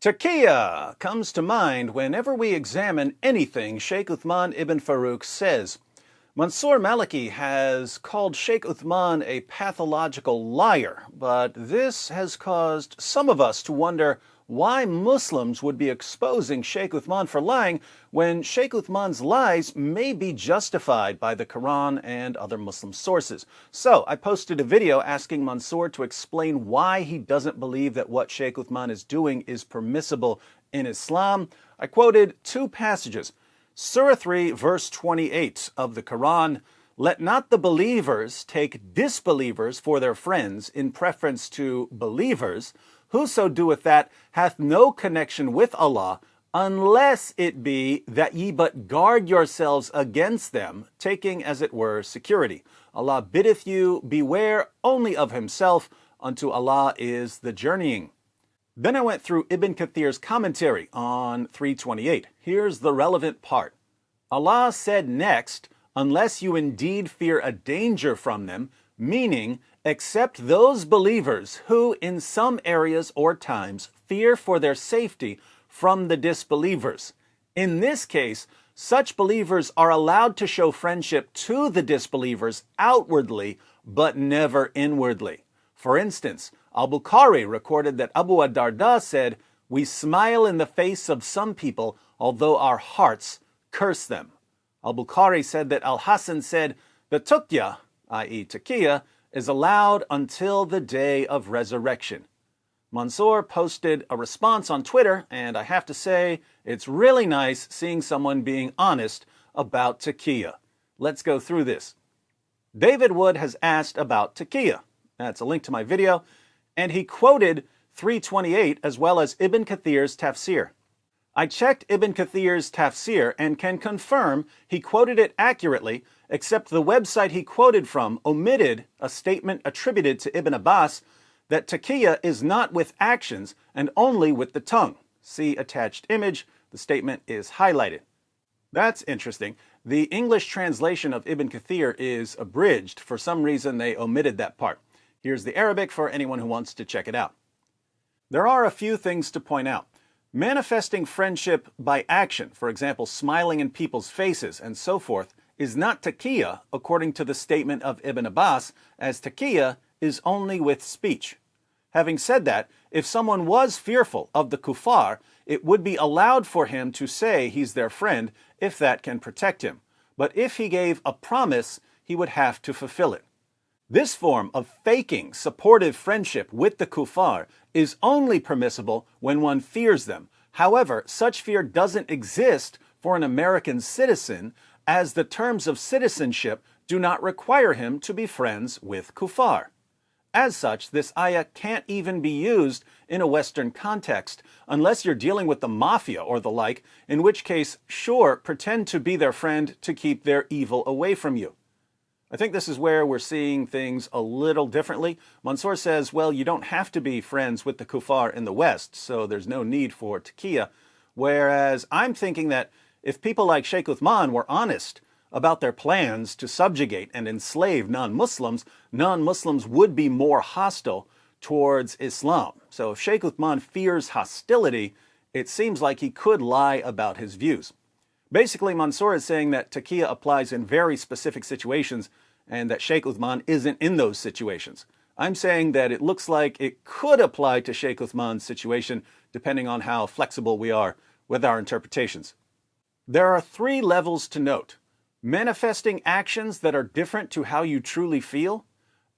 Taqiyya comes to mind whenever we examine anything Sheikh Uthman ibn Farouk says. Mansour Maliki has called Sheikh Uthman a pathological liar, but this has caused some of us to wonder why Muslims would be exposing Sheikh Uthman for lying when Sheikh Uthman's lies may be justified by the Quran and other Muslim sources. So I posted a video asking Mansour to explain why he doesn't believe that what Sheikh Uthman is doing is permissible in Islam. I quoted two passages. Surah 3, verse 28 of the Quran, "Let not the believers take disbelievers for their friends in preference to believers. Whoso doeth that hath no connection with Allah, unless it be that ye but guard yourselves against them, taking as it were security. Allah biddeth you beware only of himself, unto Allah is the journeying." Then I went through Ibn Kathir's commentary on 328. Here's the relevant part. Allah said next, "Unless you indeed fear a danger from them," meaning, except those believers who in some areas or times fear for their safety from the disbelievers. In this case, such believers are allowed to show friendship to the disbelievers outwardly, but never inwardly. For instance, Al-Bukhari recorded that Abu ad-Darda said, "We smile in the face of some people, although our hearts curse them." Al-Bukhari said that Al-Hasan said, "The Taqiyya, i.e. Taqiyya, is allowed until the day of resurrection." Mansour posted a response on Twitter, and I have to say, it's really nice seeing someone being honest about Taqiyya. Let's go through this. David Wood has asked about Taqiyya. That's a link to my video, and he quoted 328 as well as Ibn Kathir's tafsir. I checked Ibn Kathir's tafsir and can confirm he quoted it accurately, except the website he quoted from omitted a statement attributed to Ibn Abbas that Taqiyya is not with actions and only with the tongue. See attached image. The statement is highlighted. That's interesting. The English translation of Ibn Kathir is abridged. For some reason, they omitted that part. Here's the Arabic for anyone who wants to check it out. There are a few things to point out. Manifesting friendship by action, for example, smiling in people's faces and so forth, is not Taqiyya according to the statement of Ibn Abbas, as Taqiyya is only with speech. Having said that, if someone was fearful of the kuffar, it would be allowed for him to say he's their friend if that can protect him. But if he gave a promise, he would have to fulfill it. This form of faking supportive friendship with the kuffar is only permissible when one fears them. However, such fear doesn't exist for an American citizen, as the terms of citizenship do not require him to be friends with kuffar. As such, this ayah can't even be used in a Western context, unless you're dealing with the mafia or the like, in which case, sure, pretend to be their friend to keep their evil away from you. I think this is where we're seeing things a little differently. Mansour says, well, you don't have to be friends with the kuffar in the West, so there's no need for Taqiyya. Whereas I'm thinking that if people like Sheikh Uthman were honest about their plans to subjugate and enslave non-Muslims, non-Muslims would be more hostile towards Islam. So if Sheikh Uthman fears hostility, it seems like he could lie about his views. Basically, Mansour is saying that Taqiyya applies in very specific situations and that Sheikh Uthman isn't in those situations. I'm saying that it looks like it could apply to Sheikh Uthman's situation depending on how flexible we are with our interpretations. There are three levels to note: manifesting actions that are different to how you truly feel,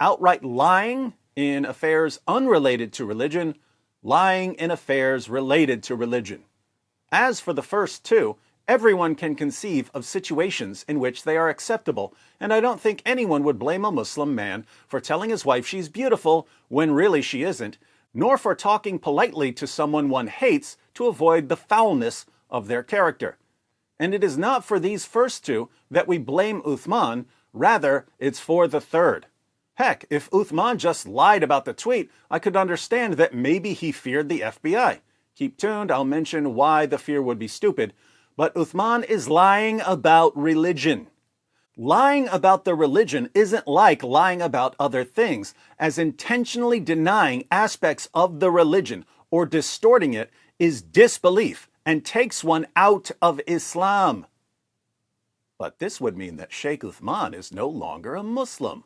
outright lying in affairs unrelated to religion, lying in affairs related to religion. As for the first two, everyone can conceive of situations in which they are acceptable, and I don't think anyone would blame a Muslim man for telling his wife she's beautiful when really she isn't, nor for talking politely to someone one hates to avoid the foulness of their character. And it is not for these first two that we blame Uthman, rather it's for the third. Heck, if Uthman just lied about the tweet, I could understand that maybe he feared the FBI. Keep tuned, I'll mention why the fear would be stupid. But Uthman is lying about religion. Lying about the religion isn't like lying about other things, as intentionally denying aspects of the religion or distorting it is disbelief and takes one out of Islam. But this would mean that Sheikh Uthman is no longer a Muslim.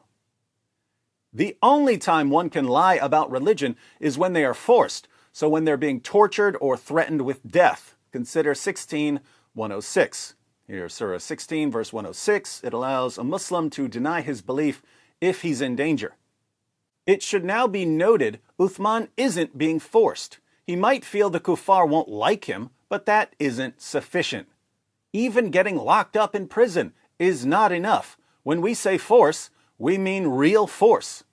The only time one can lie about religion is when they are forced, so when they're being tortured or threatened with death. Consider 16:106. Here, Surah 16, verse 106, it allows a Muslim to deny his belief if he's in danger. It should now be noted, Uthman isn't being forced. He might feel the kuffar won't like him, but that isn't sufficient. Even getting locked up in prison is not enough. When we say force, we mean real force.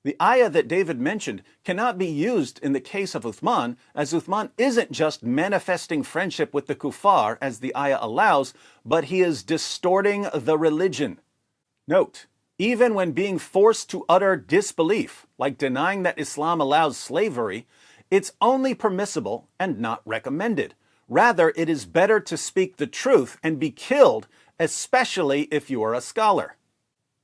The ayah that David mentioned cannot be used in the case of Uthman, as Uthman isn't just manifesting friendship with the kuffar as the ayah allows, but he is distorting the religion. Note, even when being forced to utter disbelief, like denying that Islam allows slavery, it's only permissible and not recommended. Rather, it is better to speak the truth and be killed, especially if you are a scholar.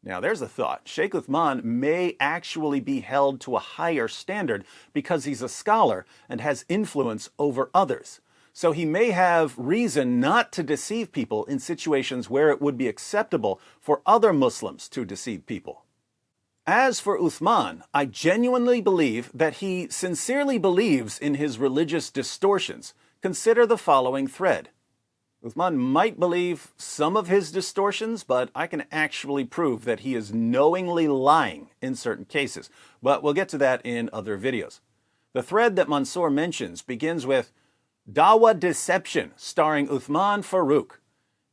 Now, there's a thought. Sheikh Uthman may actually be held to a higher standard because he's a scholar and has influence over others. So he may have reason not to deceive people in situations where it would be acceptable for other Muslims to deceive people. As for Uthman, I genuinely believe that he sincerely believes in his religious distortions. Consider the following thread. Uthman might believe some of his distortions, but I can actually prove that he is knowingly lying in certain cases. But we'll get to that in other videos. The thread that Mansour mentions begins with Dawah Deception, starring Uthman Farooq.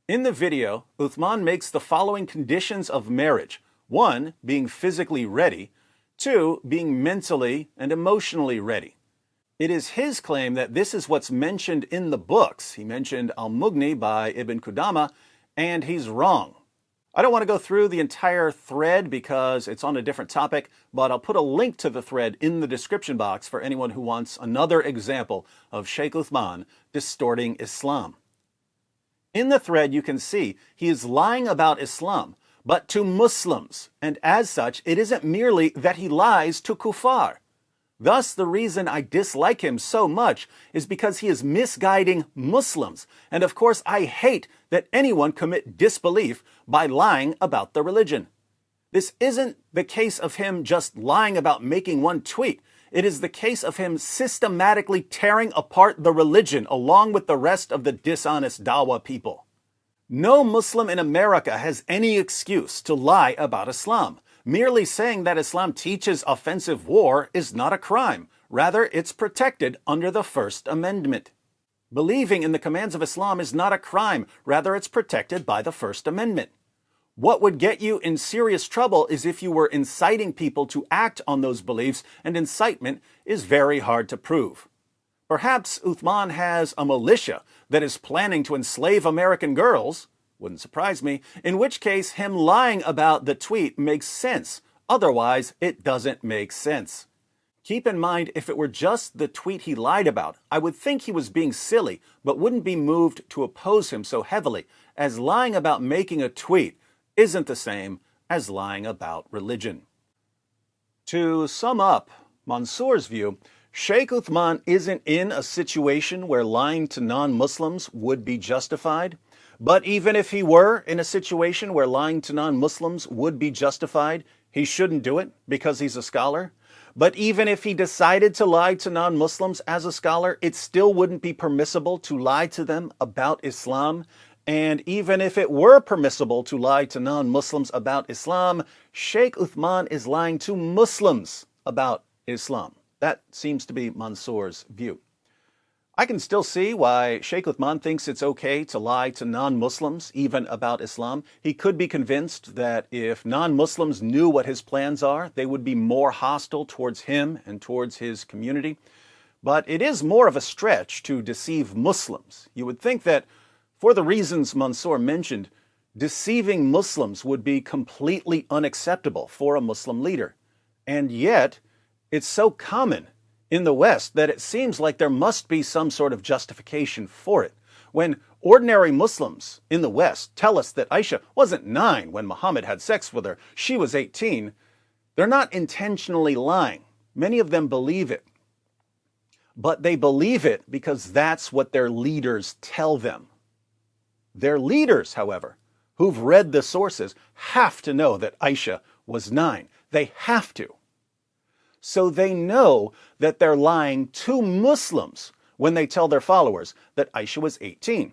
In the video, Uthman makes the following conditions of marriage. 1, being physically ready. 2, being mentally and emotionally ready. It is his claim that this is what's mentioned in the books. He mentioned Al-Mughni by Ibn Qudama, and he's wrong. I don't want to go through the entire thread because it's on a different topic, but I'll put a link to the thread in the description box for anyone who wants another example of Sheikh Uthman distorting Islam. In the thread, you can see he is lying about Islam, but to Muslims, and as such, it isn't merely that he lies to kuffar. Thus, the reason I dislike him so much is because he is misguiding Muslims. And of course, I hate that anyone commit disbelief by lying about the religion. This isn't the case of him just lying about making one tweet. It is the case of him systematically tearing apart the religion along with the rest of the dishonest Dawah people. No Muslim in America has any excuse to lie about Islam. Merely saying that Islam teaches offensive war is not a crime. Rather, it's protected under the First Amendment. Believing in the commands of Islam is not a crime. Rather, it's protected by the First Amendment. What would get you in serious trouble is if you were inciting people to act on those beliefs, and incitement is very hard to prove. Perhaps Uthman has a militia that is planning to enslave American girls. Wouldn't surprise me, in which case him lying about the tweet makes sense. Otherwise, it doesn't make sense. Keep in mind, if it were just the tweet he lied about, I would think he was being silly, but wouldn't be moved to oppose him so heavily, as lying about making a tweet isn't the same as lying about religion. To sum up Mansour's view, Sheikh Uthman isn't in a situation where lying to non-Muslims would be justified. But even if he were in a situation where lying to non-Muslims would be justified, he shouldn't do it because he's a scholar. But even if he decided to lie to non-Muslims as a scholar, it still wouldn't be permissible to lie to them about Islam. And even if it were permissible to lie to non-Muslims about Islam, Sheikh Uthman is lying to Muslims about Islam. That seems to be Mansour's view. I can still see why Sheikh Uthman thinks it's okay to lie to non-Muslims, even about Islam. He could be convinced that if non-Muslims knew what his plans are, they would be more hostile towards him and towards his community. But it is more of a stretch to deceive Muslims. You would think that, for the reasons Mansour mentioned, deceiving Muslims would be completely unacceptable for a Muslim leader. And yet, it's so common in the West that it seems like there must be some sort of justification for it. When ordinary Muslims in the West tell us that Aisha wasn't 9 when Muhammad had sex with her, she was 18, they're not intentionally lying. Many of them believe it. but they believe it because that's what their leaders tell them. Their leaders, however, who've read the sources, have to know that Aisha was 9. They have to. So they know that they're lying to Muslims when they tell their followers that Aisha was 18.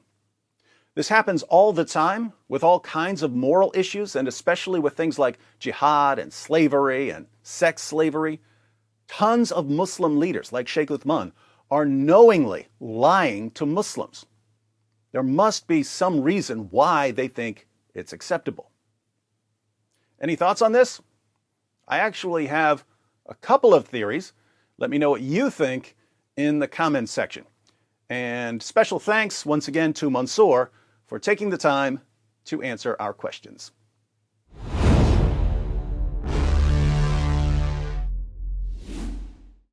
This happens all the time with all kinds of moral issues, and especially with things like jihad and slavery and sex slavery. Tons of Muslim leaders, like Sheikh Uthman, are knowingly lying to Muslims. There must be some reason why they think it's acceptable. Any thoughts on this? I actually have a couple of theories. Let me know what you think in the comments section. And special thanks once again to Mansoor for taking the time to answer our questions.